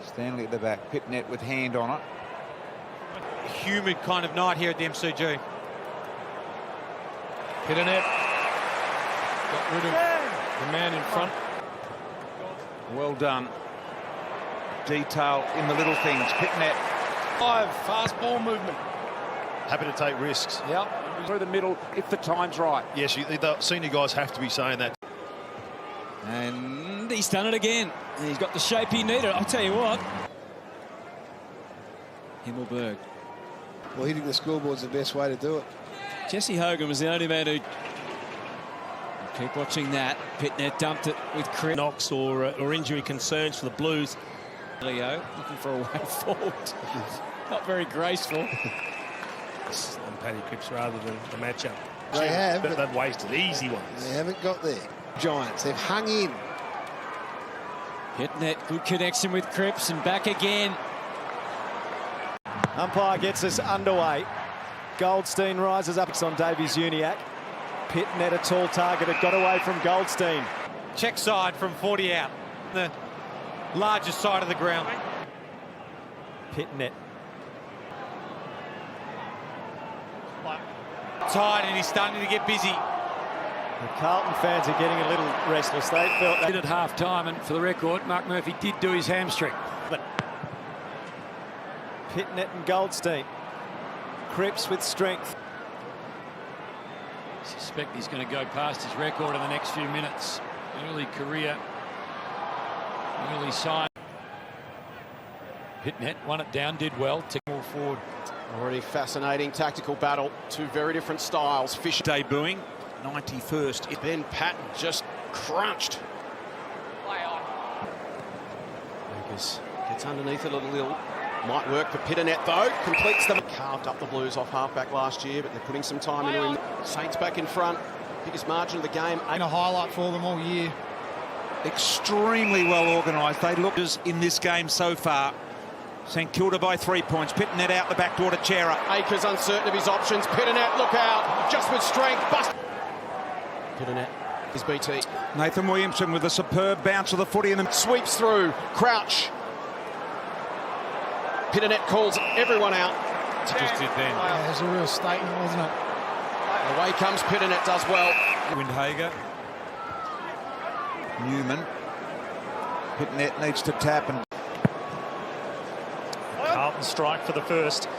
Stanley at the back. Pittonet with hand on it. A humid kind of night here at the MCG. Pittonet got rid of the man in front. Well done. Detail in the little things. Pittonet. Fast ball movement. Happy to take risks. Yep. Through the middle if the time's right. Yes, the senior guys have to be saying that. And he's done it again. And he's got the shape he needed. I'll tell you what. Himmelberg. Well, hitting the scoreboard's the best way to do it. Jesse Hogan was the only man who... Keep watching that. Pittonet dumped it with Chris. Knocks or injury concerns for the Blues. Leo looking for a way forward. Not very graceful. And Paddy Cripps rather than the matchup. They have. But they've wasted easy ones. They haven't got there. Giants, they've hung in. Pittonet, good connection with Cripps and back again. Umpire gets us underway. Goldstein rises up on Davies-Uniacke. Pittonet, a tall target, it got away from Goldstein. Check side from 40 out. The largest side of the ground. Pittonet. Tight, and he's starting to get busy. The Carlton fans are getting a little restless. They felt that At half time, and for the record, Marc Murphy did do his hamstring. but Pittonet and Goldstein. Cripps with strength. I suspect he's going to go past his record in the next few minutes. Early career, early sign. Pittonet won it down, did well to move forward. Already fascinating tactical battle. Two very different styles. Fisher Debuting. 91st. Ben Patton just crunched. Lucas gets underneath it a little. Might work for Pittonet though. Completes them. Carved up the Blues off halfback last year, but they're putting some time into him. Saints back in front. Biggest margin of the game. A highlight for them all year. Extremely well organised. They look in this game so far. St Kilda by 3 points. Pittonet out the back door to Chera. Akers uncertain of his options. Pittonet, look out. Just with strength. Bust. Pittonet is BT. Nathan Williamson with a superb bounce of the footy and Sweeps through. Crouch. Pittonet calls everyone out. Just did then. Yeah, it was a real statement, wasn't it? Away comes Pittonet, does well. Windhager. Newman. Pittonet needs to tap and Carlton strike for the first.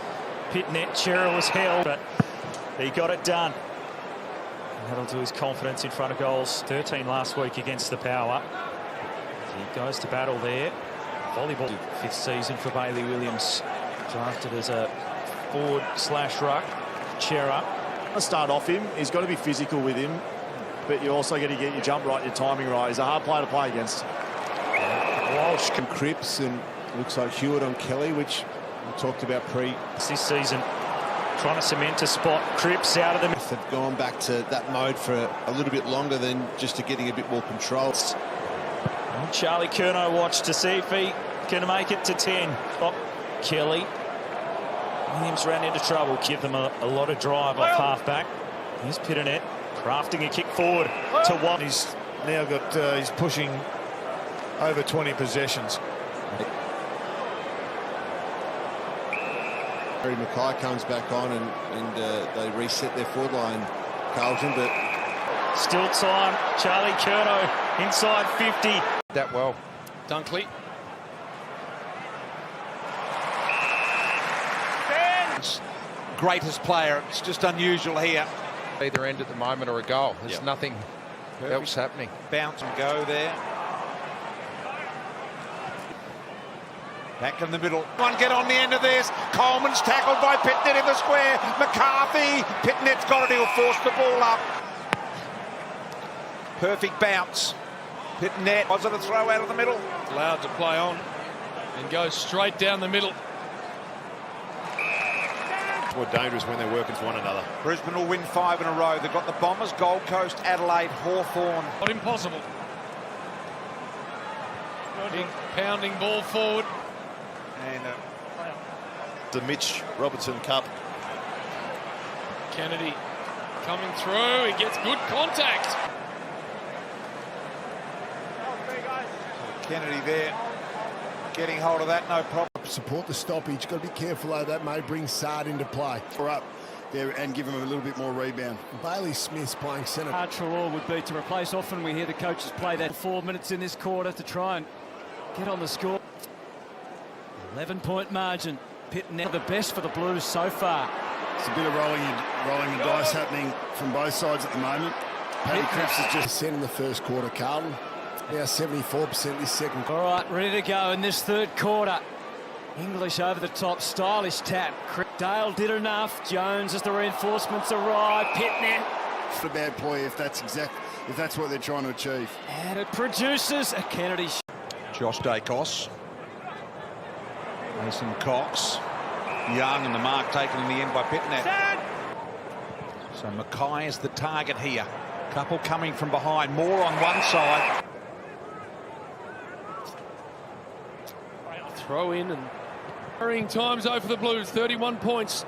Pittonet, Chera was held, but he got it done. And that'll do his confidence in front of goals. 13 last week against the Power. He goes to battle there. Volleyball. 5th season for Bailey Williams. Drafted as a forward/ruck. Chera. Start off him. He's got to be physical with him, but you also got to get your jump right, your timing right. He's a hard player to play against. Walsh and Cripps, and looks like Hewitt on Kelly, which we talked about This season, trying to cement a spot. Cripps out of the... They've gone back to that mode for a little bit longer than just to getting a bit more control. Charlie Curnow watched to see if he can make it to 10. Oh, Kelly. Williams ran into trouble. Give them a lot of drive off halfback. Here's Pittonet crafting a kick forward to one. He's now got, he's pushing over 20 possessions. Harry Mackay comes back on and they reset their forward line, Carlton, but Still time. Charlie Curnow inside 50. that well. Dunkley. Greatest player. It's just unusual here. Either end at the moment or a goal. There's nothing else happening. Bounce and go there. Back in the middle. One get on the end of this. Coleman's tackled by Pittonet in the square. McCarthy. Pittonet's got it. He'll force the ball up. Perfect bounce. Pittonet. Was it a throw out of the middle? Allowed to play on and go straight down the middle. It's more dangerous when they're working for one another. Brisbane will win 5 in a row. They've got the Bombers, Gold Coast, Adelaide, Hawthorn. Not impossible. Big pounding ball forward. And The Mitch Robertson Cup. Kennedy coming through. He gets good contact. Kennedy there. Getting hold of that, no problem. Support the stoppage. Got to be careful though. That may bring Sard into play. Or up there and give him a little bit more rebound. Bailey Smith's playing centre. Hard for all would be to replace. Often we hear the coaches play that 4 minutes in this quarter to try and get on the score. 11-point margin. Pittonet the best for the Blues so far. It's a bit of rolling the dice happening from both sides at the moment. Paddy Cripps is just sent in the first quarter. Carlton now 74% this second. All right, ready to go in this third quarter. English over the top, stylish tap. Dale did enough. Jones as the reinforcements arrive. Pittonet. It's a bad ploy if that's what they're trying to achieve. And it produces a Kennedy. Josh Dacos. Mason Cox. Young and the mark taken in the end by Pittonet. So Mackay is the target here. Couple coming from behind. More on one side. Throw in and hurrying times over the Blues. 31 points.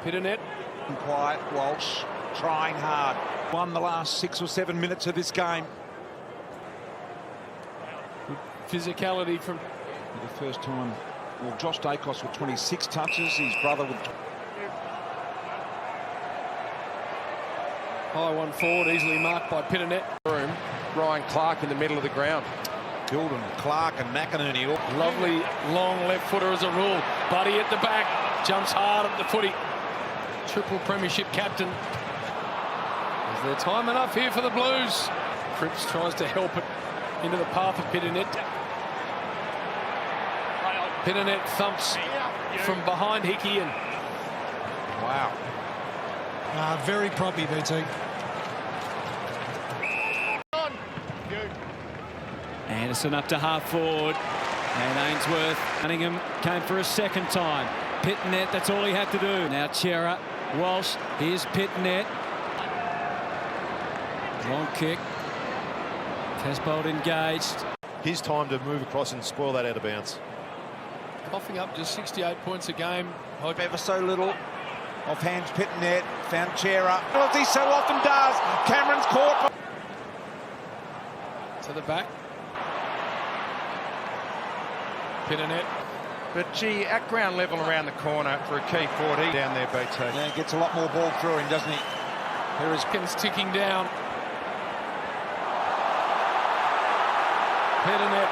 Pittonet. Quiet. Walsh trying hard. Won the last 6 or 7 minutes of this game. Physicality from For the first time. Well, Josh Dacos with 26 touches. His brother with... high one forward, easily marked by Pittonet. Ryan Clark in the middle of the ground. Gilden, Clark and McInerney. Lovely long left footer as a rule. Buddy at the back, jumps hard at the footy. Triple premiership captain. Is there time enough here for the Blues? Cripps tries to help it into the path of Pittonet. Pittonet thumps from behind Hickey and... Wow. Very proppy, BT. Anderson up to half forward. And Ainsworth. Cunningham came for a second time. Pittonet, that's all he had to do. Now Chera, Walsh, here's Pittonet. Long kick. Casbolt engaged. His time to move across and spoil that out of bounds. coughing up just 68 points a game. Hope ever so little. Off hands Pittonet, found Chera. As he so often does. Cameron's caught. To the back. Pittonet. But gee, at ground level around the corner for a key 40 down there, BT. Yeah, gets a lot more ball through him, doesn't he? Here is Pins ticking down. Pittonet.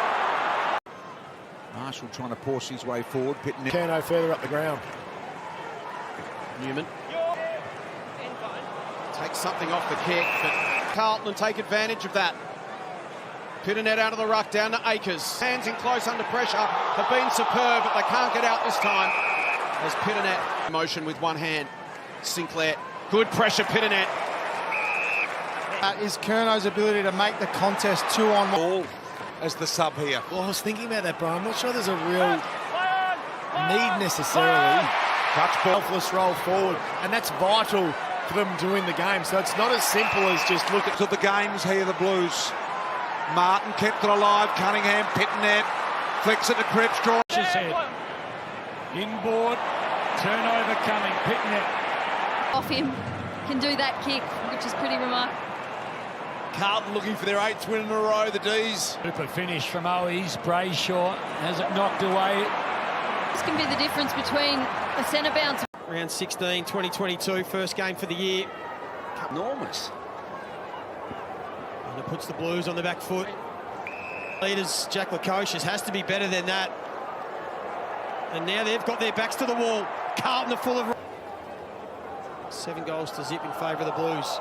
Marshall trying to force his way forward. Pittonet. Cano further up the ground. Newman takes something off the kick, but Carlton take advantage of that. Pittonet out of the ruck, down to Akers. Hands in close under pressure, have been superb, but they can't get out this time. As Pittonet motion with one hand. Sinclair, good pressure, Pittonet. Is Kerno's ability to make the contest 2-on-1. Ball as the sub here. Well, I was thinking about that, but I'm not sure there's a real need necessarily. Touch ball. Selfless roll forward, and that's vital for them to win the game. So it's not as simple as just look at To the games here, the Blues. Martin kept it alive. Cunningham, Pittonet, flicks it to Cripps, draws his head. Inboard, turnover coming. Pittonet. Off him, can do that kick, which is pretty remarkable. Carlton looking for their 8th win in a row, the D's. Super finish from Owies. Brayshaw has it knocked away. This can be the difference between a centre bounce. Round 16, 2022, first game for the year. Enormous. And it puts the Blues on the back foot. Leaders, Jack Lukosius, has to be better than that. And now they've got their backs to the wall. Carlton are full of... 7 goals to zip in favour of the Blues.